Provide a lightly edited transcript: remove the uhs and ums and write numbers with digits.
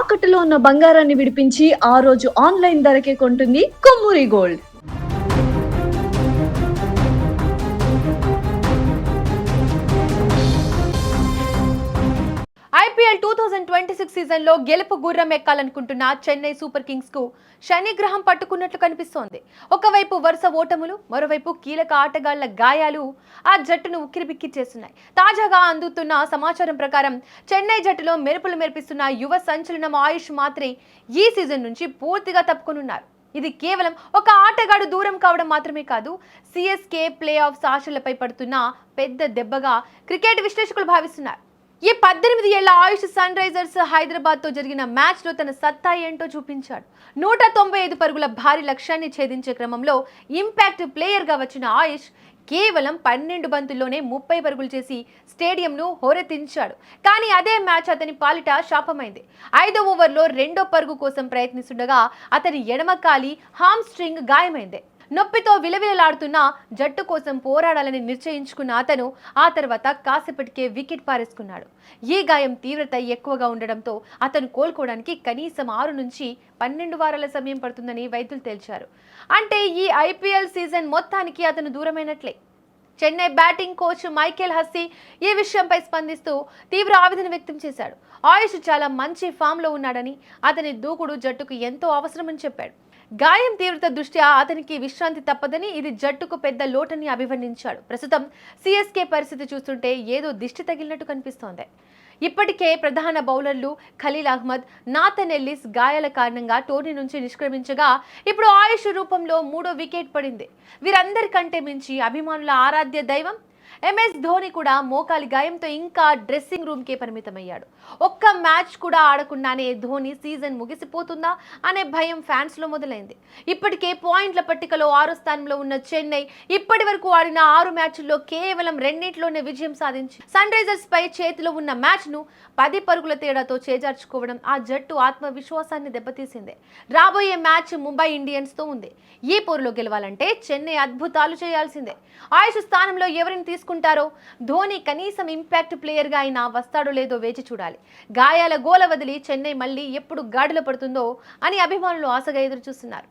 తాకట్టులో ఉన్న బంగారాన్ని విడిపించి ఆ రోజు ఆన్లైన్ ధరకే కొంటుంది కొమ్మూరి గోల్డ్. ఐపీఎల్ 2026 సీజన్లో గెలుపు గుర్రం ఎక్కాలనుకుంటున్న చెన్నై సూపర్ కింగ్స్ కు శని గ్రహం పట్టుకున్నట్లు కనిపిస్తోంది. ఒకవైపు వరుస ఓటములు, మరోవైపు కీలక ఆటగాళ్ల గాయాలు ఆ జట్టును ఉక్కిరిబిక్కిరి చేస్తున్నాయి. తాజాగా అందుతున్న సమాచారం ప్రకారం చెన్నై జట్టులో మెరుపులు మెరిపిస్తున్న యువ సంచలనం ఆయుష్ మాత్రే ఈ సీజన్ నుంచి పూర్తిగా తప్పుకొనున్నారు. ఇది కేవలం ఒక ఆటగాడు దూరం కావడం మాత్రమే కాదు, సిఎస్కే ప్లే ఆఫ్స్ ఆశలపై పడుతున్న పెద్ద దెబ్బగా క్రికెట్ విశ్లేషకులు భావిస్తున్నారు. ఈ 18 ఏళ్ల ఆయుష్ సన్ రైజర్స్ హైదరాబాద్ తో జరిగిన మ్యాచ్ లో తన సత్తా ఏంటో చూపించాడు. 195 పరుగుల భారీ లక్ష్యాన్ని ఛేదించే క్రమంలో ఇంపాక్ట్ ప్లేయర్ గా వచ్చిన ఆయుష్ కేవలం 12 బంతుల్లోనే 30 పరుగులు చేసి స్టేడియంను హోరెత్తించాడు. కానీ అదే మ్యాచ్ అతని పాలిట శాపమైంది. 5వ ఓవర్లో 2వ పరుగు కోసం ప్రయత్నిస్తుండగా అతని ఎడమ కాలి హామ్ స్ట్రింగ్ గాయమైంది. నొప్పితో విలవిలలాడుతున్న జట్టు కోసం పోరాడాలని నిశ్చయించుకున్న అతను ఆ తర్వాత కాసేపటికే వికెట్ పారేసుకున్నాడు. ఈ గాయం తీవ్రత ఎక్కువగా ఉండడంతో అతను కోలుకోవడానికి కనీసం 6 నుంచి 12 వారాల సమయం పడుతుందని వైద్యులు తేల్చారు. అంటే ఈ ఐపీఎల్ సీజన్ మొత్తానికి అతను దూరమైనట్లే. Chennai batting coach Michael Hussey ఈ విషయంపై స్పందిస్తూ తీవ్ర ఆవేదన వ్యక్తం చేశాడు. ఆయుష్ చాలా మంచి ఫామ్లో ఉన్నాడని, అతని దూకుడు జట్టుకు ఎంతో అవసరమని చెప్పాడు. గాయం తీవ్రత దృష్ట్యా అతనికి విశ్రాంతి తప్పదని, ఇది జట్టుకు పెద్ద లోటని అభివర్ణించాడు. ప్రస్తుతం సిఎస్కే పరిస్థితి చూస్తుంటే ఏదో దిష్టి తగిలినట్టు కనిపిస్తోంది. ఇప్పటికే ప్రధాన బౌలర్లు ఖలీల్ అహ్మద్, నాథన్ ఎల్లిస్ గాయాల కారణంగా టోర్నీ నుంచి నిష్క్రమించగా ఇప్పుడు ఆయుష్ రూపంలో 3వ వికెట్ పడింది. వీరందరికంటే మించి అభిమానుల ఆరాధ్య దైవం ఎంఎస్ ధోని కూడా మోకాలి గాయంతో ఇంకా డ్రెస్సింగ్ రూమ్కే పరిమితమయ్యాడు. ఒక్క మ్యాచ్ కూడా ఆడకుండానే ధోని సీజన్ ముగిసిపోతుందా అనే భయం ఫ్యాన్స్లో మొదలైంది. ఇప్పటికే పాయింట్ల పట్టికలో 6వ స్థానంలో ఉన్న చెన్నై ఇప్పటి వరకు ఆడిన 6 మ్యాచ్ల్లో కేవలం 2 విజయం సాధించి సన్ రైజర్స్ పై చేతిలో ఉన్న మ్యాచ్ను 10 పరుగుల తేడాతో చేజార్చుకోవడం ఆ జట్టు ఆత్మవిశ్వాసాన్ని దెబ్బతీసింది. రాబోయే మ్యాచ్ ముంబై ఇండియన్స్తో ఉంది. ఈ పోరులో గెలవాలంటే చెన్నై అద్భుతాలు చేయాల్సిందే. ఆయుష్ స్థానంలో ఎవరిని తీసుకుంటారో, ధోని కనీసం ఇంపాక్ట్ ప్లేయర్గా అయినా వస్తాడో లేదో వేచి చూడాలి. గాయాల గోల వదిలి చెన్నై మళ్ళీ ఎప్పుడు గాడిలో పడుతుందో అని అభిమానులు ఆశగా ఎదురు చూస్తున్నారు.